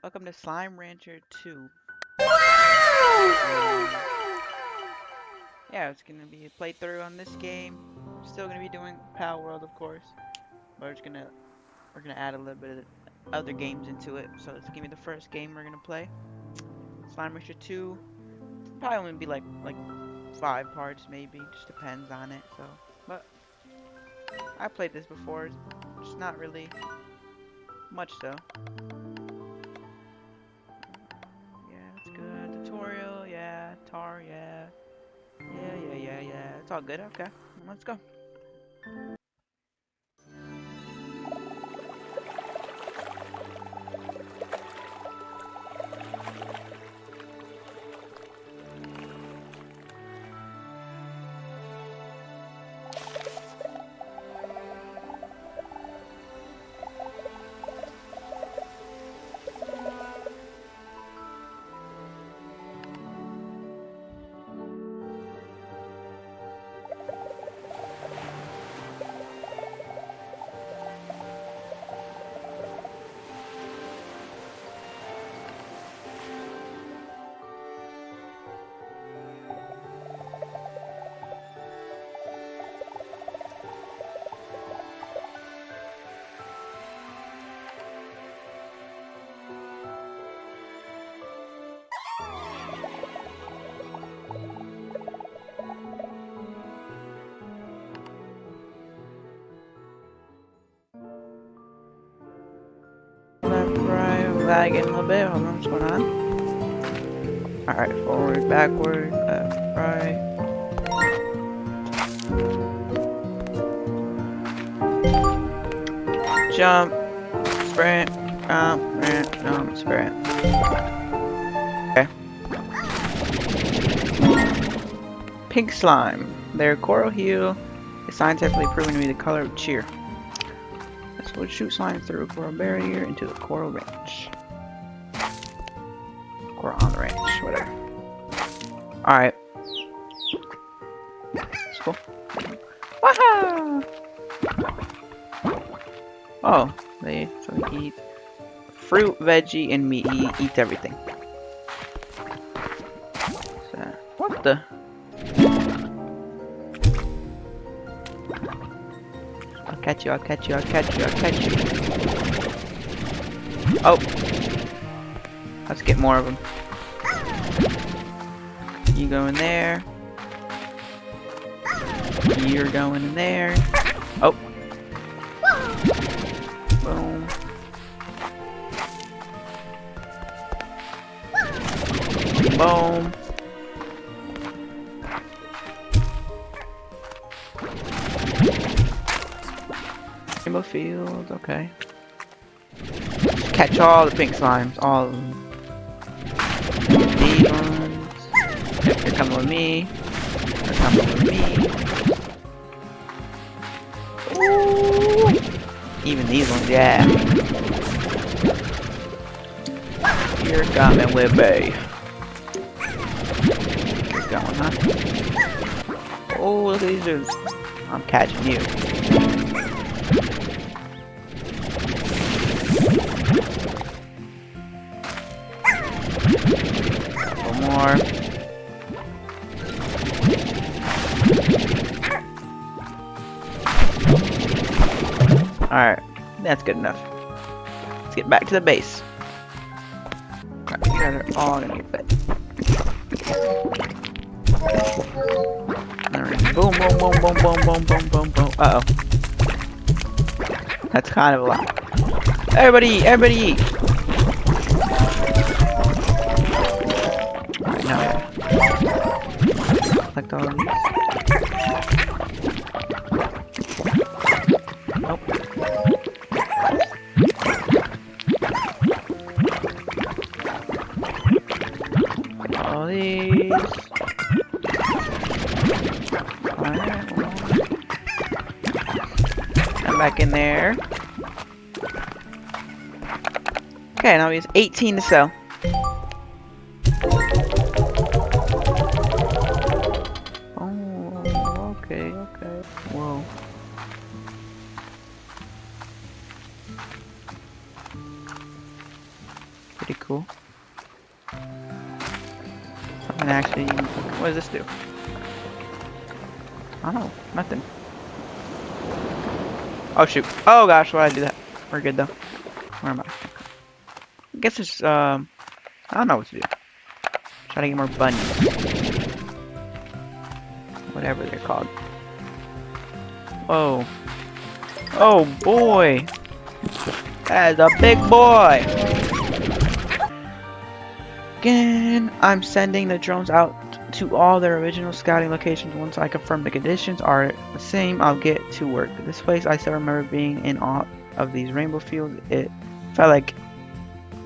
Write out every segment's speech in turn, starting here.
Welcome to Slime Rancher 2. Yeah, it's gonna be a playthrough on this game. Still gonna be doing Pal World, of course, but we're gonna add a little bit of other games into it. So it's gonna be the first game we're gonna play. Slime Rancher 2. Probably only be like 5 parts, maybe. Just depends on it. So, but I played this before. It's not really much though. Yeah, it's good. Tutorial, yeah. Tar, yeah. Yeah. It's all good. Okay, let's go. Left, right, lagging a little bit. Hold on, what's going on? Alright, forward, backward, left, right. Jump, sprint, jump, sprint. Okay. Pink slime. Their coral hue is scientifically proven to be the color of cheer. This would shoot slime through a coral barrier into the coral range. Coral on the range, whatever. Alright. That's cool. Waha! Oh, so they eat fruit, veggie, and meat. He eats everything. So, what the? I'll catch you. Oh! Let's get more of them. You go in there. You're going in there. Oh! Boom. Boom. Rainbow fields, okay. Just catch all the pink slimes, all of them. These ones. Yep, you're coming with me. You're coming with me. Ooh. Even these ones, yeah. You're coming with me. Keep going, huh? Oh, look at these dudes. I'm catching you. Couple more. Alright, that's good enough. Let's get back to the base. Alright, you guys are all gonna get fed. Alright, boom. Uh oh. That's kind of a lot. Everybody eat! Alright, now collect all of these. Nope. All these. Alright. I'm back in there. Okay, now we have 18 to sell. Oh, okay. Whoa. Pretty cool. Something actually. What does this do? I don't know. Nothing. Oh shoot. Oh gosh, why did I do that? We're good though. Where am I? I guess it's I don't know what to do. Try to get more bunnies. Whatever they're called. Whoa. Oh boy. That's a big boy. Again, I'm sending the drones out to all their original scouting locations. Once I confirm the conditions are the same, I'll get to work. This place, I still remember being in all of these rainbow fields. It felt like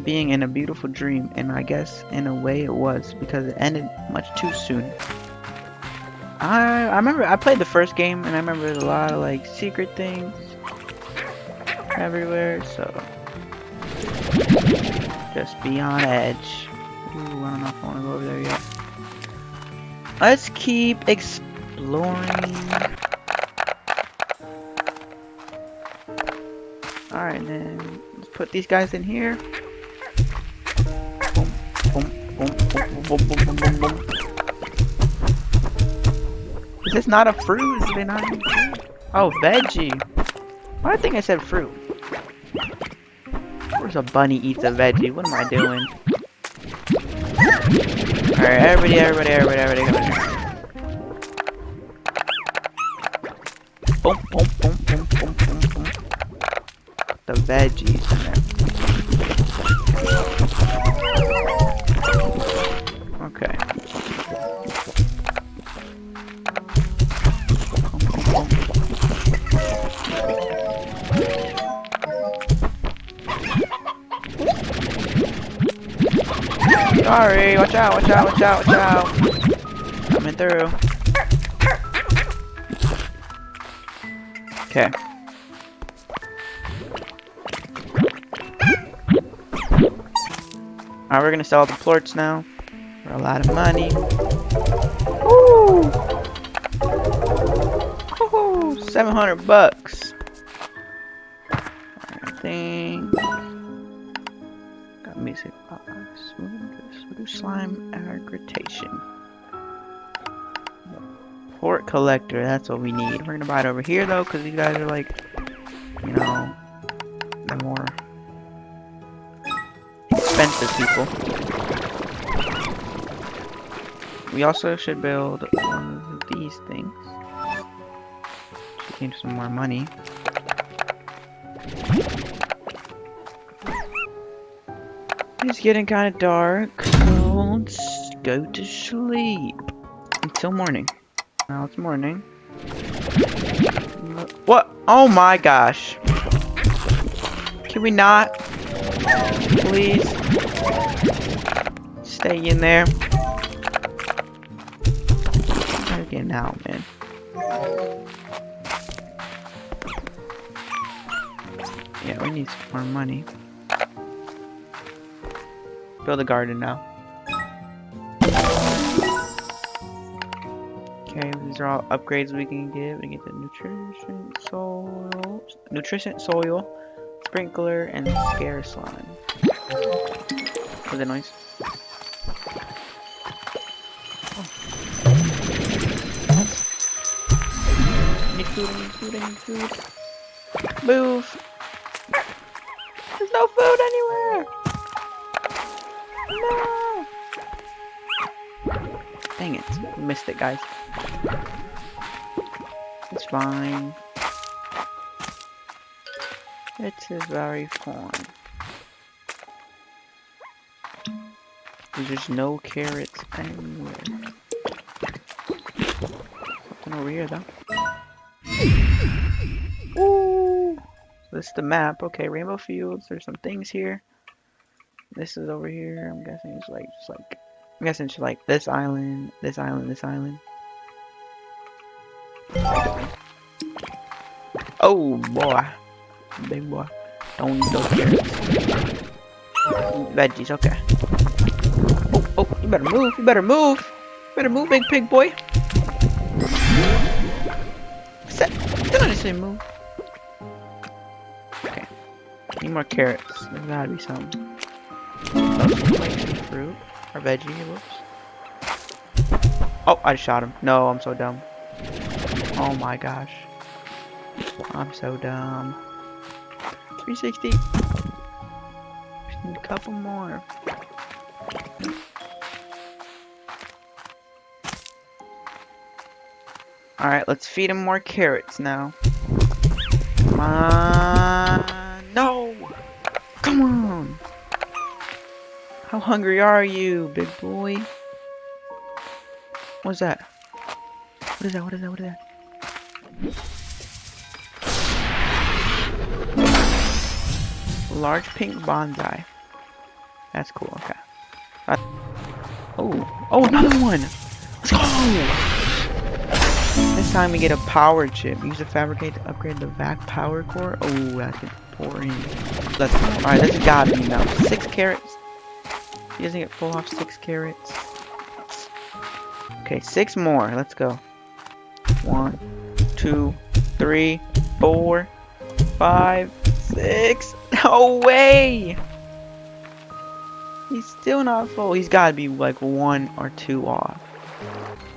being in a beautiful dream, and I guess in a way it was, because it ended much too soon. I remember I played the first game, and I remember there's a lot of like secret things everywhere, so just be on edge. Ooh, I don't know if I want to go over there yet. Let's keep exploring. Alright, then let's put these guys in here. Boom, boom, boom, boom, boom, boom, boom, boom, boom. Is this not a fruit? Is it not even fruit? Oh, veggie. Why I think I said fruit? Of course a bunny eats a veggie. What am I doing? Alright, everybody come in here. Boom, boom, boom, boom, boom, boom, boom. The veggies in there. Okay. Sorry, watch out, watch out, watch out, watch out. Coming through. Okay. Alright, we're gonna sell the plorts now for a lot of money. Woo! Woohoo! 700 bucks. I think. Got music. Smooth slime aggregation. Port collector, that's what we need. We're gonna buy it over here though, because these guys are like, you know, the more expensive people. We also should build one of these things. Should need some more money. It's getting kind of dark, so let's go to sleep until morning. Now it's morning. What? Oh my gosh. Can we not? Please. Stay in there. Gotta get out, man. Yeah, we need some more money. Build a garden now. Okay, these are all upgrades we can get. We get the nutrient soil, sprinkler, and scare slime. What's that noise? Oh. I need food, I need food, I need food. Move! There's no food anywhere! No! Dang it, we missed it, guys. It's fine. It is very fine. There's just no carrots anywhere. Something over here though. Ooh! So this is the map. Okay, rainbow fields. There's some things here. This is over here. I'm guessing it's like I'm guessing it's like this island, this island, this island. Oh boy, big boy. Don't eat those carrots. Veggies, okay. Oh, you better move. You better move. You better move, big pig boy. Did I just say move? Okay. Need more carrots. There's gotta be some. Like some fruit or veggie. Whoops. Oh, I shot him. No, I'm so dumb. Oh my gosh. I'm so dumb. 360. Just need a couple more. Alright, let's feed him more carrots now. Come on. No! Come on! How hungry are you, big boy? What's that? What is that? What is that? What is that? Large pink bonsai. That's cool, okay. Oh, another one! Let's go! This time we get a power chip. Use the fabricate to upgrade the vac power core. Oh, that's important. Let's go. Alright, this has gotta be enough. 6 carrots. He doesn't get full off 6 carrots. Okay, 6 more. Let's go. 1, 2, 3, 4, 5, 6. No way! He's still not full. He's gotta be like 1 or 2 off.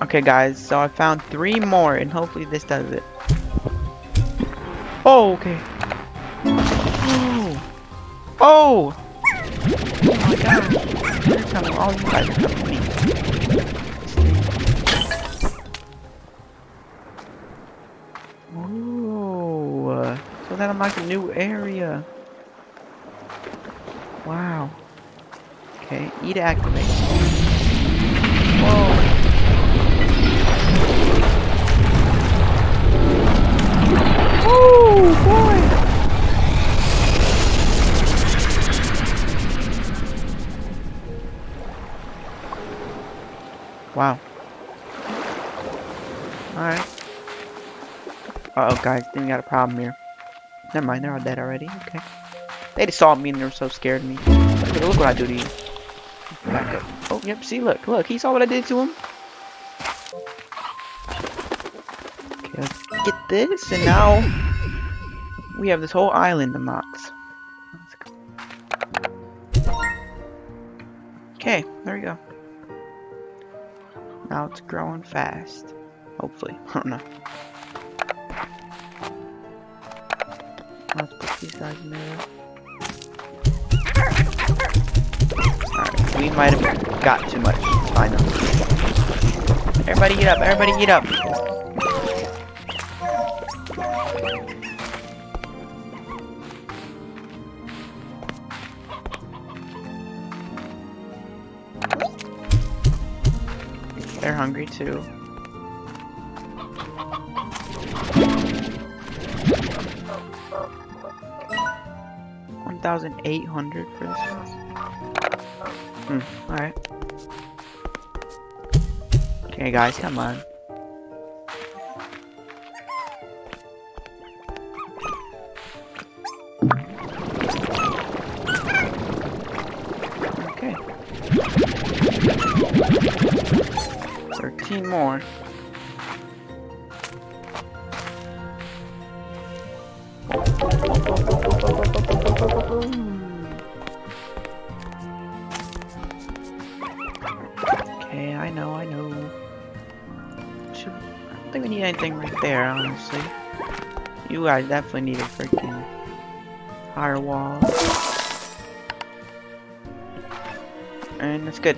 Okay, guys, so I found 3 more, and hopefully this does it. Oh, okay. Oh! Oh! Oh my gosh. You're coming. All you guys are coming to me. Whoa. So that I'm like a new area. Wow. Okay, E to activate. Whoa. Oh boy! Wow. Alright. Uh-oh, guys. Then we got a problem here. Never mind, they're all dead already. Okay. They just saw me and they were so scared of me. Look what I do to you. Back up. Oh, yep. See, look. Look. He saw what I did to him. Okay, let's get this. And now we have this whole island unlocked. Let's go. Okay, there we go. Now it's growing fast. Hopefully. I don't know. Let's put these guys in there. Alright, we might have got too much. It's fine though. Everybody get up, everybody get up. They're hungry too. $1,800 for this one. Alright. Okay guys, come on. Okay. 13 more. Okay, I know. I don't think we need anything right there, honestly. You guys definitely need a freaking higher wall. And that's good.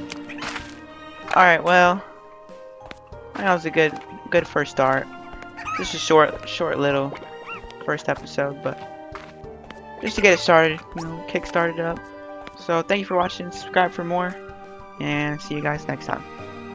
Alright, well, that was a good first start. Just a short little first episode, but just to get it started, you know, kick started up. So thank you for watching, subscribe for more, and see you guys next time.